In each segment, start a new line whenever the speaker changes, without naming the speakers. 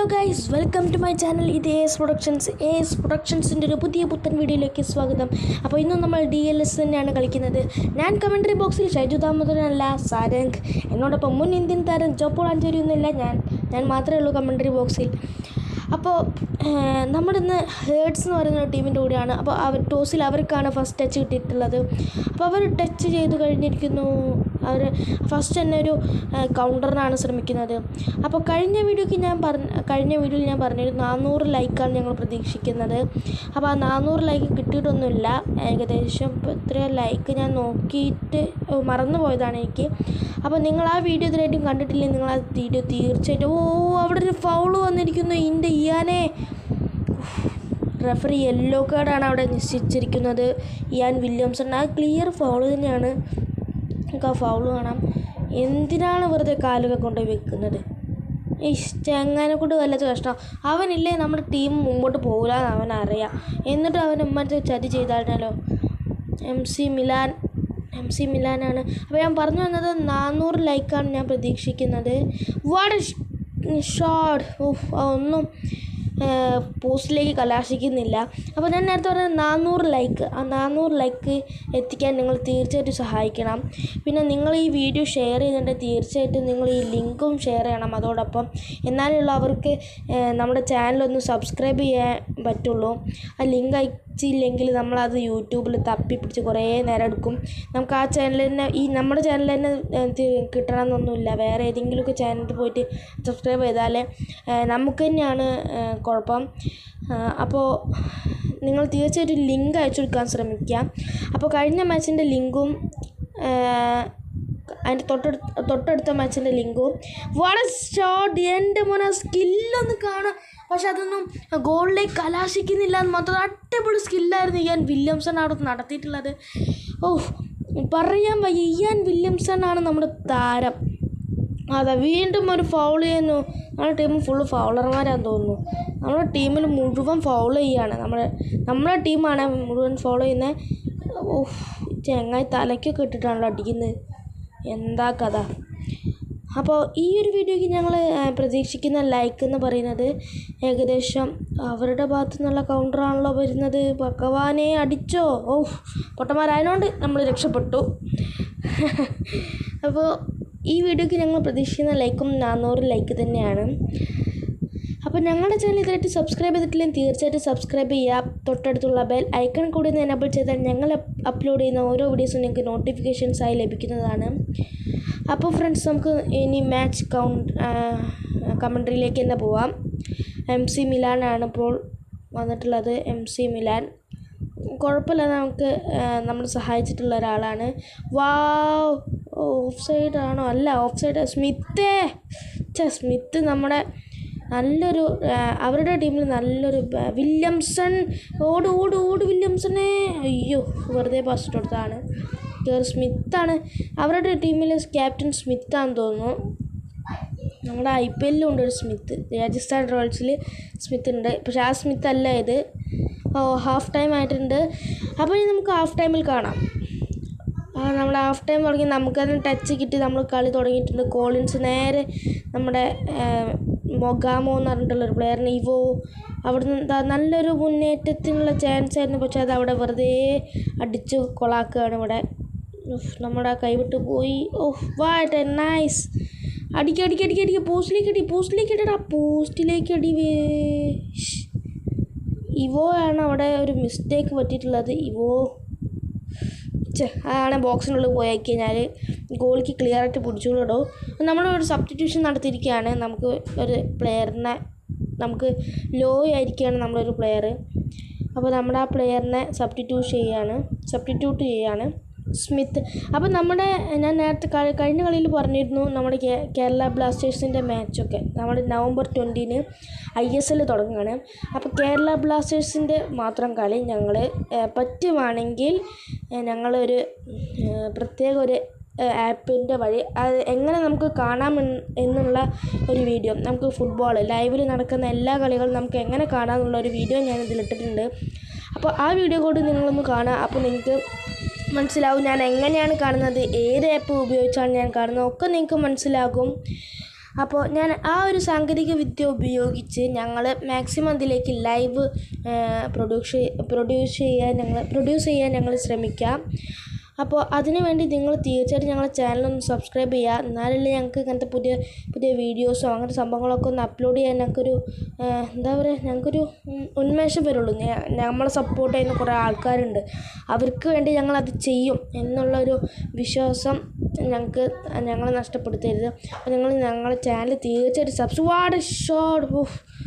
Hello guys, welcome to my channel. ഇത് S പ്രൊഡക്ഷൻസിൻ്റെ ഒരു പുത്തൻ വീഡിയോയിലേക്ക് സ്വാഗതം. അപ്പോൾ ഇന്നും നമ്മൾ DLS തന്നെയാണ് കളിക്കുന്നത്. ഞാൻ കമൻട്രി ബോക്സിൽ ഷൈജു ദാമോദരനല്ല, സാരംഗ്. എന്നോടൊപ്പം മുൻ ഇന്ത്യൻ താരം ജോപ്പോൾ ആഞ്ചേരിയൊന്നുമില്ല, ഞാൻ മാത്രമേ ഉള്ളൂ കമൻട്രി ബോക്സിൽ. അപ്പോൾ നമ്മളിന്ന് ഹേർട്സ് എന്ന് പറയുന്ന ടീമിൻ്റെ കൂടെയാണ്. അപ്പോൾ അവർ ടോസിൽ അവർക്കാണ് ഫസ്റ്റ് ടച്ച് കിട്ടിയിട്ടുള്ളത്. അപ്പോൾ അവർ ടച്ച് ചെയ്ത് കഴിഞ്ഞിരിക്കുന്നു. അവർ ഫസ്റ്റ് തന്നെ ഒരു കൗണ്ടറിനാണ് ശ്രമിക്കുന്നത്. അപ്പോൾ കഴിഞ്ഞ വീഡിയോയിൽ ഞാൻ പറഞ്ഞിരുന്നു 400 ലൈക്കാണ് ഞങ്ങൾ പ്രതീക്ഷിക്കുന്നത്. അപ്പോൾ ആ 400 ലൈക്ക് കിട്ടിയിട്ടൊന്നുമില്ല. ഏകദേശം ഇപ്പോൾ എത്രയോ ലൈക്ക് ഞാൻ നോക്കിയിട്ട് മറന്നു പോയതാണ് എനിക്ക്. അപ്പോൾ നിങ്ങൾ ആ വീഡിയോ ഇതുവരെയായിട്ടും കണ്ടിട്ടില്ലെങ്കിൽ നിങ്ങൾ ആ വീഡിയോ തീർച്ചയായിട്ടും അവിടെ ഒരു ഫൗള് വന്നിരിക്കുന്നു. ഇയാനെ റെഫറി യെല്ലോ കാർഡാണ് അവിടെ നിശ്ചയിച്ചിരിക്കുന്നത്. ഇയാൻ വില്യംസൺ ആ ക്ലിയർ ഫൗള് തന്നെയാണ്. നമുക്ക് ആ ഫൗള് കാണാം. എന്തിനാണ് വെറുതെ കാലൊക്കെ കൊണ്ടുപോയി വെക്കുന്നത്? ചെങ്ങാനെ കൊണ്ട് വല്ലാത്ത കഷ്ടം. അവനില്ലേ നമ്മുടെ ടീം മുമ്പോട്ട് പോകില്ല എന്ന് അവനറിയാം. എന്നിട്ട് അവൻ മറ്റേ ചതി ചെയ്തായിരുന്നല്ലോ. MC മിലാനാണ്. അപ്പോൾ ഞാൻ പറഞ്ഞു വന്നത് 400 ലൈക്കാണ് ഞാൻ പ്രതീക്ഷിക്കുന്നത്. What shot! ഒന്നും പോസ്റ്റിലേക്ക് കലാശിക്കുന്നില്ല. അപ്പോൾ ഞാൻ നേരത്തെ പറഞ്ഞത് 400 ലൈക്ക്. ആ 400 ലൈക്ക് എത്തിക്കാൻ നിങ്ങൾ തീർച്ചയായിട്ടും സഹായിക്കണം. പിന്നെ നിങ്ങൾ ഈ വീഡിയോ ഷെയർ ചെയ്തിട്ട് തീർച്ചയായിട്ടും നിങ്ങൾ ഈ ലിങ്കും ഷെയർ ചെയ്യണം അതോടൊപ്പം. എന്നാലുള്ള അവർക്ക് നമ്മുടെ ചാനലൊന്ന് സബ്സ്ക്രൈബ് ചെയ്യാൻ പറ്റുള്ളൂ. ആ ലിങ്ക് അയച്ചില്ലെങ്കിൽ നമ്മളത് യൂട്യൂബിൽ തപ്പിപ്പിടിച്ച് കുറേ നേരം എടുക്കും. നമുക്ക് ആ ചാനൽ തന്നെ നമ്മുടെ ചാനൽ തന്നെ കിട്ടണമെന്നൊന്നുമില്ല. വേറെ ഏതെങ്കിലുമൊക്കെ ചാനലിൽ പോയിട്ട് സബ്സ്ക്രൈബ് ചെയ്താൽ നമുക്ക് തന്നെയാണ് കുഴപ്പം. അപ്പോൾ നിങ്ങൾ തീർച്ചയായിട്ടും ലിങ്ക് അയച്ചു കൊടുക്കാൻ ശ്രമിക്കുക. അപ്പോൾ കഴിഞ്ഞ മാച്ചിൻ്റെ ലിങ്കും അതിൻ്റെ തൊട്ടടുത്ത മാച്ചിൻ്റെ ലിങ്കും വളരെ ഷോട്ട്. എൻ്റെ മോനെ സ്കില്ലൊന്ന് കാണാം, പക്ഷെ അതൊന്നും ഗോളിലേക്ക് കലാശിക്കുന്നില്ല എന്ന് മാത്രം. അടിപൊളി സ്കില്ലായിരുന്നു ഇയാൻ വില്യംസൺ അവിടെ നടത്തിയിട്ടുള്ളത്. പറയാൻ വയ്യ. ഇയാൻ വില്യംസൺ ആണ് നമ്മുടെ താരം. അതെ, വീണ്ടും ഒരു ഫൗൾ ചെയ്യുന്നു. നമ്മുടെ ടീം ഫുള്ള് ഫൗളർമാരാന്ന് തോന്നുന്നു. നമ്മുടെ ടീമിൽ മുഴുവൻ ഫൗൾ ചെയ്യുകയാണ്. നമ്മുടെ ടീമാണ് മുഴുവൻ ഫൗൾ ചെയ്യുന്നത്. ചെങ്ങായി തലയ്ക്കൊക്കെ ഇട്ടിട്ടാണല്ലോ അടിക്കുന്നത്. എന്താ കഥ? അപ്പോൾ ഈ ഒരു വീഡിയോയ്ക്ക് ഞങ്ങൾ പ്രതീക്ഷിക്കുന്ന ലൈക്ക് എന്ന് പറയുന്നത് ഏകദേശം അവരുടെ ഭാഗത്തു നിന്നുള്ള കൗണ്ടറാണല്ലോ വരുന്നത്. ഭഗവാനെ അടിച്ചോ! പൊട്ടന്മാരായതുകൊണ്ട് നമ്മൾ രക്ഷപ്പെട്ടു. അപ്പോൾ ഈ വീഡിയോയ്ക്ക് ഞങ്ങൾ പ്രതീക്ഷിക്കുന്ന ലൈക്കും 400 ലൈക്ക് തന്നെയാണ്. അപ്പോൾ ഞങ്ങളുടെ ചാനൽ ഇതുവരെയായിട്ട് സബ്സ്ക്രൈബ് ചെയ്തിട്ടില്ലെങ്കിൽ തീർച്ചയായിട്ടും സബ്സ്ക്രൈബ് ചെയ്യുക. തൊട്ടടുത്തുള്ള ബെൽ ഐക്കൺ കൂടി ഒന്ന് എനേബിൾ ചെയ്താൽ ഞങ്ങൾ അപ്ലോഡ് ചെയ്യുന്ന ഓരോ വീഡിയോസും നിങ്ങൾക്ക് നോട്ടിഫിക്കേഷൻസായി ലഭിക്കുന്നതാണ്. അപ്പോൾ ഫ്രണ്ട്സ്, നമുക്ക് ഇനി മാച്ച് കമൻട്രിയിലേക്ക് തന്നെ പോവാം. MC മിലാനാണ് ഇപ്പോൾ വന്നിട്ടുള്ളത്. MC മിലാൻ കുഴപ്പമില്ല, നമ്മൾ സഹായിച്ചിട്ടുള്ള ഒരാളാണ്. ഓഫ് സൈഡ് ആണോ? അല്ല, ഓഫ് സൈഡ്. സ്മിത്ത് നമ്മുടെ നല്ലൊരു അവരുടെ ടീമിൽ നല്ലൊരു വില്യംസൺ. ഓട് വില്യംസനെ! അയ്യോ, വെറുതെ പാസ് ഇട്ട് കൊടുത്തതാണ്. സ്മിത്താണ് അവരുടെ ടീമിൽ ക്യാപ്റ്റൻ. സ്മിത്താണെന്ന് തോന്നുന്നു. നമ്മുടെ IPL ഉണ്ട് ഒരു സ്മിത്ത്. രാജസ്ഥാൻ റോയൽസിൽ സ്മിത്ത് ഉണ്ട്, പക്ഷെ ആ സ്മിത്ത് അല്ല ഇത്. ഹാഫ് ടൈം ആയിട്ടുണ്ട്. അപ്പോൾ ഇനി നമുക്ക് ഹാഫ് ടൈമിൽ കാണാം. നമ്മൾ ഹാഫ് ടൈം തുടങ്ങി നമുക്കതിന് ടച്ച് കിട്ടി. നമ്മൾ കളി തുടങ്ങിയിട്ടുണ്ട്. കോളിൻസ് നേരെ നമ്മുടെ മൊഗാമോ എന്ന് പറഞ്ഞിട്ടുള്ളൊരു പ്ലെയറിന് അവിടുന്ന് നല്ലൊരു മുന്നേറ്റത്തിനുള്ള ചാൻസ് ആയിരുന്നു, പക്ഷെ അത് അവിടെ വെറുതെ അടിച്ച് കൊളാക്കുകയാണ്. ഇവിടെ നമ്മുടെ കൈവിട്ട് പോയി. What a nice! അടിക്കുക. പോസ്റ്റിലേക്ക് അടി. ആണ് അവിടെ ഒരു മിസ്റ്റേക്ക് പറ്റിയിട്ടുള്ളത്. ആണ് ബോക്സിനുള്ളിൽ പോയിക്കഴിഞ്ഞാൽ ഗോളിക്ക് ക്ലിയർ ആയിട്ട് പിടിച്ചുകൊണ്ടിടോ. നമ്മളൊരു സബ്സ്റ്റിറ്റ്യൂഷൻ നടത്തിയിരിക്കുകയാണ്. നമുക്ക് ഒരു പ്ലെയറിനെ ലോ ആയിരിക്കുകയാണ് നമ്മളൊരു പ്ലെയർ. അപ്പോൾ നമ്മുടെ ആ പ്ലെയറിനെ സബ്സ്റ്റിറ്റ്യൂട്ട് ചെയ്യാണ് സ്മിത്ത്. അപ്പോൾ ഞാൻ നേരത്തെ കഴിഞ്ഞ കളിയിൽ പറഞ്ഞിരുന്നു നമ്മുടെ കേരള ബ്ലാസ്റ്റേഴ്സിൻ്റെ മാച്ചൊക്കെ നമ്മുടെ നവംബർ 20 ISL തുടങ്ങുകയാണ്. അപ്പോൾ കേരള ബ്ലാസ്റ്റേഴ്സിൻ്റെ മാത്രം കളി ഞങ്ങൾ പറ്റുവാണെങ്കിൽ ഞങ്ങളൊരു പ്രത്യേക ഒരു ആപ്പിൻ്റെ വഴി അത് എങ്ങനെ നമുക്ക് കാണാം എന്നുള്ള ഒരു വീഡിയോ, നമുക്ക് ഫുട്ബോൾ ലൈവിൽ നടക്കുന്ന എല്ലാ കളികളും നമുക്ക് എങ്ങനെ കാണാമെന്നുള്ളൊരു വീഡിയോ ഞാൻ ഇതിലിട്ടിട്ടുണ്ട്. അപ്പോൾ ആ വീഡിയോ കൂടി നിങ്ങളൊന്ന് കാണുക. അപ്പോൾ നിങ്ങൾക്ക് മനസ്സിലാവും ഞാൻ എങ്ങനെയാണ് കാണുന്നത്, ഏത് ആപ്പ് ഉപയോഗിച്ചാണ് ഞാൻ കാണുന്നത് ഒക്കെ നിങ്ങൾക്ക് മനസ്സിലാകും. അപ്പോൾ ഞാൻ ആ ഒരു സാങ്കേതിക വിദ്യ ഉപയോഗിച്ച് ഞങ്ങൾ മാക്സിമം ഇതിലേക്ക് ലൈവ് പ്രൊഡ്യൂസ് ചെയ്യാൻ ഞങ്ങൾ ശ്രമിക്കാം. അപ്പോൾ അതിനു വേണ്ടി നിങ്ങൾ തീർച്ചയായിട്ടും ഞങ്ങളുടെ ചാനലൊന്ന് സബ്സ്ക്രൈബ് ചെയ്യുക. എന്നാലല്ലേ ഞങ്ങൾക്ക് ഇങ്ങനത്തെ പുതിയ പുതിയ വീഡിയോസോ അങ്ങനത്തെ സംഭവങ്ങളൊക്കെ ഒന്ന് അപ്ലോഡ് ചെയ്യാൻ ഞങ്ങൾക്കൊരു ഞങ്ങൾക്കൊരു ഉന്മേഷം വരുള്ളൂ. നമ്മളെ സപ്പോർട്ട് ചെയ്യുന്ന കുറേ ആൾക്കാരുണ്ട്, അവർക്ക് വേണ്ടി ഞങ്ങളത് ചെയ്യും എന്നുള്ളൊരു വിശ്വാസം ഞങ്ങളെ നഷ്ടപ്പെടുത്തരുത്. അപ്പോൾ ഞങ്ങളുടെ ചാനൽ തീർച്ചയായിട്ടും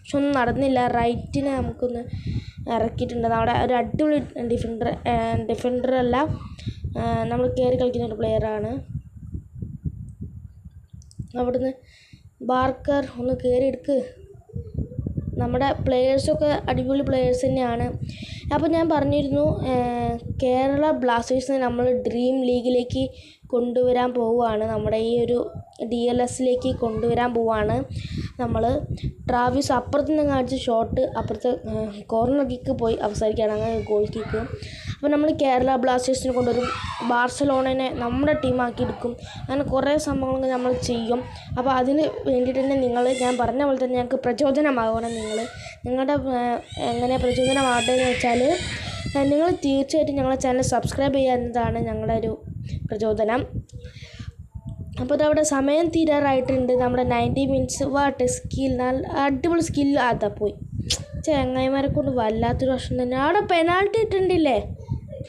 പക്ഷെ ഒന്നും നടന്നില്ല. റൈറ്റിനെ നമുക്കൊന്ന് ഇറക്കിയിട്ടുണ്ട്. അവിടെ ഒരു അടിപൊളി ഡിഫൻഡറല്ല, നമ്മൾ കയറി കളിക്കുന്ന ഒരു പ്ലെയറാണ്. അവിടുന്ന് ബാർക്കർ ഒന്ന് കയറി എടുക്ക്. നമ്മുടെ പ്ലെയേഴ്സൊക്കെ അടിപൊളി പ്ലെയേഴ്സ് തന്നെയാണ്. അപ്പോൾ ഞാൻ പറഞ്ഞിരുന്നു കേരള ബ്ലാസ്റ്റേഴ്സിനെ നമ്മൾ ഡ്രീം ലീഗിലേക്ക് കൊണ്ടുവരാൻ പോവുകയാണ്. നമ്മുടെ ഈ ഒരു DLSലേക്ക് കൊണ്ടുവരാൻ പോവുകയാണ് നമ്മൾ. ട്രാവിസ് അപ്പുറത്ത് നിന്ന് അടിച്ച ഷോട്ട് അപ്പുറത്ത് കോർണർ കിക്ക് പോയി അവസാനിക്കുകയാണ്, അങ്ങനെ ഗോൾ കിക്ക്. അപ്പോൾ നമ്മൾ കേരള ബ്ലാസ്റ്റേഴ്സിനെ കൊണ്ടുവരും, ബാർസലോണനെ നമ്മുടെ ടീമാക്കി എടുക്കും, അങ്ങനെ കുറേ സംഭവങ്ങൾ നമ്മൾ ചെയ്യും. അപ്പോൾ അതിന് വേണ്ടിയിട്ട് തന്നെ ഞാൻ പറഞ്ഞ പോലെ തന്നെ ഞങ്ങൾക്ക് പ്രചോദനമാകണം. നിങ്ങളുടെ എങ്ങനെ പ്രചോദനമാകട്ടെ എന്ന് വെച്ചാൽ നിങ്ങൾ തീർച്ചയായിട്ടും ഞങ്ങളുടെ ചാനൽ സബ്സ്ക്രൈബ് ചെയ്യുക എന്നതാണ് ഞങ്ങളുടെ ഒരു പ്രചോദനം. അപ്പോൾ അതവിടെ സമയം തീരാറായിട്ടുണ്ട്. നമ്മുടെ 90 മിനിറ്റ്സ് വാട്ട് സ്കിൽ, നല്ല അടിപൊളി സ്കിൽ. അതാ പോയി ചങ്ങായിമാരെ കൊണ്ട് വല്ലാത്തൊരു വർഷം തന്നെ. അവിടെ പെനാൾട്ടി ഇട്ടിട്ടില്ലേ,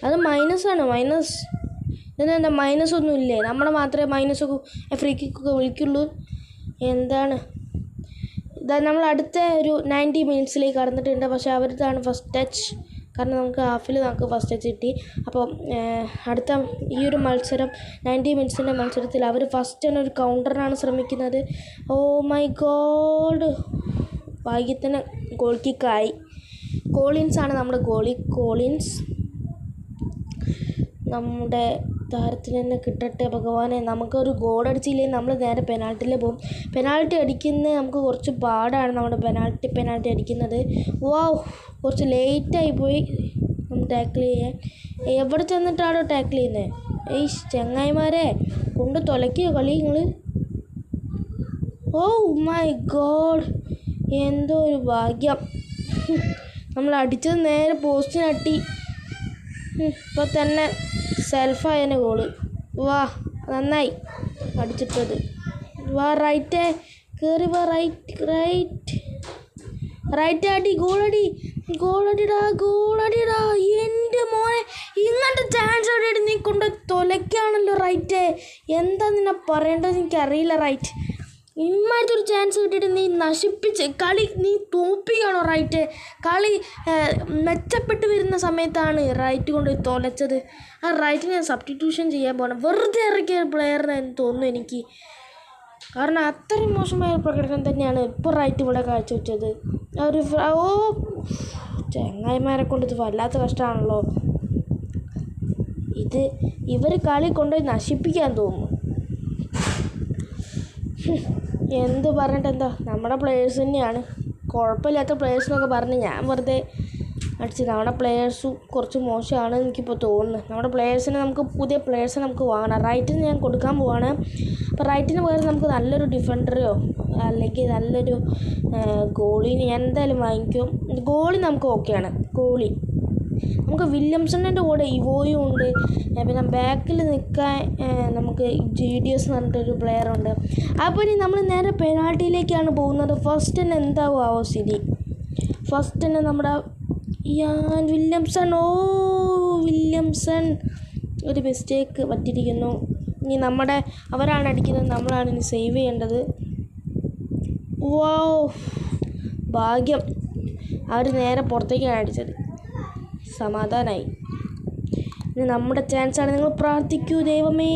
അത് മൈനസാണ്. ഇതെന്താ മൈനസൊന്നും ഇല്ലേ? നമ്മളെ മാത്രമേ മൈനസൊക്കെ ഫ്രീ കിക്കൊക്കെ വിളിക്കുള്ളൂ. എന്താണ് ഇതാ നമ്മൾ അടുത്ത ഒരു 90 മിനിറ്റ്സിലേക്ക് കടന്നിട്ടുണ്ട്. പക്ഷേ അവരുതാണ് ഫസ്റ്റ് ടച്ച്, കാരണം നമുക്ക് ഹാഫിൽ ഫസ്റ്റ് ടച്ച് കിട്ടി. അപ്പോൾ അടുത്ത ഈ ഒരു മത്സരം 90 മിനിറ്റ്സിൻ്റെ മത്സരത്തിൽ അവർ ഫസ്റ്റ് തന്നെ ഒരു കൗണ്ടറിനാണ് ശ്രമിക്കുന്നത്. ഓ മൈ ഗോഡ്, ഭാഗ്യത്തിന് ഗോൾ കിക്കായി. കോളിൻസാണ് നമ്മുടെ ഗോളി. കോളിൻസ് നമ്മുടെ താരത്തിന് തന്നെ കിട്ടട്ടെ ഭഗവാനെ. നമുക്കൊരു ഗോൾ അടിച്ചില്ലെങ്കിൽ നമ്മൾ നേരെ പെനാൾട്ടിയിൽ പോകും. പെനാൾട്ടി അടിക്കുന്നത് നമുക്ക് കുറച്ച് പാടാണ്, നമ്മുടെ പെനാൾട്ടി അടിക്കുന്നത്. കുറച്ച് ലേറ്റായി പോയി നമ്മൾ ടാക്കിൾ ചെയ്യാൻ. എവിടെ ചെന്നിട്ടാണോ ടാക്കിൾ ചെയ്യുന്നത്? ചങ്ങായിമാരെ കൊണ്ട് തുലക്കിയോ കളി നിങ്ങൾ? ഓ മൈ ഗോഡ്, എന്തോ ഒരു ഭാഗ്യം. നമ്മൾ അടിച്ചത് നേരെ പോസ്റ്റിനട്ടി. ഇപ്പോൾ തന്നെ സെൽഫായതിന് ഗോള്. നന്നായി അടിച്ചിട്ടത്. റൈറ്റേ കയറി റൈറ്റ് അടി, ഗോളടിടാ. എൻ്റെ മോനെ, ഇങ്ങനത്തെ ചാൻസ് അടിയിട്ട് നീ കൊണ്ട് തൊലയ്ക്കാണല്ലോ റൈറ്റേ. എന്താ നിന്നെ പറയേണ്ടത് എനിക്കറിയില്ല. റൈറ്റ് ഇമ്മാതിരത്തെ ഒരു ചാൻസ് കിട്ടിയിട്ട് നീ നശിപ്പിച്ച് കളി, നീ തോപ്പിക്കുകയാണോ റൈറ്റ്? കളി മെച്ചപ്പെട്ട് വരുന്ന സമയത്താണ് റൈറ്റ് കൊണ്ട് തൊലച്ചത്. ആ റൈറ്റിനെ സബ്സ്റ്റിറ്റ്യൂഷൻ ചെയ്യാൻ പോകണം. വെറുതെ ഇറക്കിയ പ്ലെയറിനെന്ന് തോന്നുന്നു എനിക്ക്, കാരണം അത്രയും മോശമായ പ്രകടനം തന്നെയാണ് ഇപ്പോൾ റൈറ്റ് ഇവിടെ കാഴ്ചവെച്ചത്. ഒരു ചങ്ങായിമാരെ കൊണ്ട് ഇത് വല്ലാത്ത കഷ്ടമാണല്ലോ. ഇവർ കളി കൊണ്ടുപോയി നശിപ്പിക്കാൻ തോന്നുന്നു. എന്ത് പറഞ്ഞിട്ടെന്താ, നമ്മുടെ പ്ലെയേഴ്സ് തന്നെയാണ് കുഴപ്പമില്ലാത്ത പ്ലെയേഴ്സിനൊക്കെ പറഞ്ഞ് ഞാൻ വെറുതെ അടിച്ച്. നമ്മുടെ പ്ലെയേഴ്സും കുറച്ച് മോശമാണ് എനിക്കിപ്പോൾ തോന്നുന്നത്. നമ്മുടെ പുതിയ പ്ലെയേഴ്സിനെ നമുക്ക് വാങ്ങണം. റൈറ്റിന് ഞാൻ കൊടുക്കാൻ പോവാണ്. അപ്പോൾ റൈറ്റിന് പകരം നമുക്ക് നല്ലൊരു ഡിഫൻഡറോ അല്ലെങ്കിൽ നല്ലൊരു ഗോളിനെ ഞാൻ എന്തായാലും വാങ്ങിക്കും. ഗോളി നമുക്ക് ഓക്കെയാണ്. നമുക്ക് വില്യംസണിൻ്റെ കൂടെ ഇവോയും ഉണ്ട്. പിന്നെ ബാക്കിൽ നിൽക്കാൻ നമുക്ക് GDS എന്ന് പറഞ്ഞിട്ടൊരു പ്ലെയറുണ്ട്. അപ്പോൾ ഇനി നമ്മൾ നേരെ പെനാൾട്ടിയിലേക്കാണ് പോകുന്നത്. ഫസ്റ്റ് തന്നെ എന്താവും സ്ഥിതി? ഫസ്റ്റ് തന്നെ നമ്മുടെ വില്യംസൺ ഒരു മിസ്റ്റേക്ക് പറ്റിയിരിക്കുന്നു. ഇനി അവരാണ് അടിക്കുന്നത്, നമ്മളാണ് ഇനി സേവ് ചെയ്യേണ്ടത്. ഭാഗ്യം, അവർ നേരെ പുറത്തേക്കാണ് അടിച്ചത്. സമാധാനമായി. ഇനി നമ്മുടെ ചാൻസാണ്. നിങ്ങൾ പ്രാർത്ഥിക്കൂ ദൈവമേ.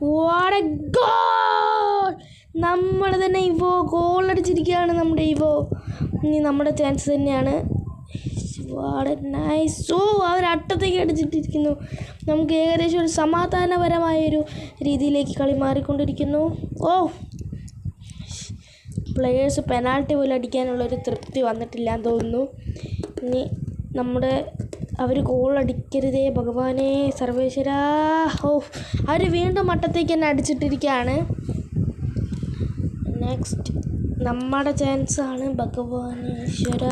What a goal! നമ്മൾ തന്നെ ഗോൾ അടിച്ചിരിക്കുകയാണ് നമ്മുടെ ഇനി നമ്മുടെ ചാൻസ് തന്നെയാണ്. What a nice. അവർ അട്ടത്തേക്ക് അടിച്ചിട്ടിരിക്കുന്നു. നമുക്ക് ഏകദേശം ഒരു സമാധാനപരമായൊരു രീതിയിലേക്ക് കളി മാറിക്കൊണ്ടിരിക്കുന്നു. പ്ലെയേഴ്സ് പെനാൾട്ടി പോലും അടിക്കാനുള്ളൊരു തൃപ്തി വന്നിട്ടില്ല എന്ന് തോന്നുന്നു. ഇനി അവർ ഗോൾ അടിക്കരുതേ ഭഗവാനേ സർവേശ്വരാ. അവർ വീണ്ടും മട്ടത്തേക്ക് തന്നെ അടിച്ചിട്ടിരിക്കുകയാണ്. നെക്സ്റ്റ് നമ്മുടെ ചാൻസാണ് ഭഗവാനേശ്വര.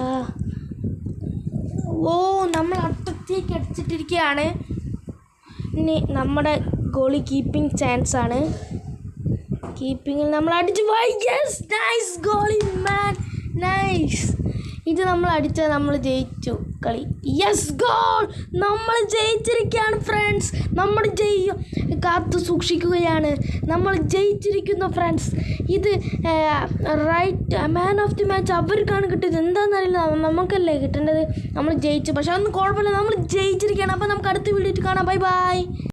ഓ നമ്മൾ അട്ടത്തേക്ക് അടിച്ചിട്ടിരിക്കുകയാണ്. ഇനി നമ്മുടെ ഗോളി കീപ്പിംഗ് ചാൻസാണ്. കീപ്പിങ്ങിൽ നമ്മൾ അടിച്ചു പോയി. Yes, nice goalie man, nice. ഇത് നമ്മൾ അടിച്ചാൽ നമ്മൾ ജയിച്ചു കളി. Yes, goal. നമ്മൾ ജയിച്ചിരിക്കുകയാണ് ഫ്രണ്ട്സ്. നമ്മൾ കാത്തു സൂക്ഷിക്കുകയാണ്. നമ്മൾ ജയിച്ചിരിക്കുന്നു ഫ്രണ്ട്സ്. ഇത് right man of the match അവർക്കാണ് കിട്ടിയത്. എന്താണെന്നറിയില്ല, നമുക്കല്ലേ കിട്ടേണ്ടത്. നമ്മൾ ജയിച്ചു, പക്ഷെ അതൊന്നും കുഴപ്പമില്ല, നമ്മൾ ജയിച്ചിരിക്കുകയാണ്. അപ്പോൾ നമുക്ക് അടുത്ത വീഡിയോയിൽ കാണാം. Bye bye.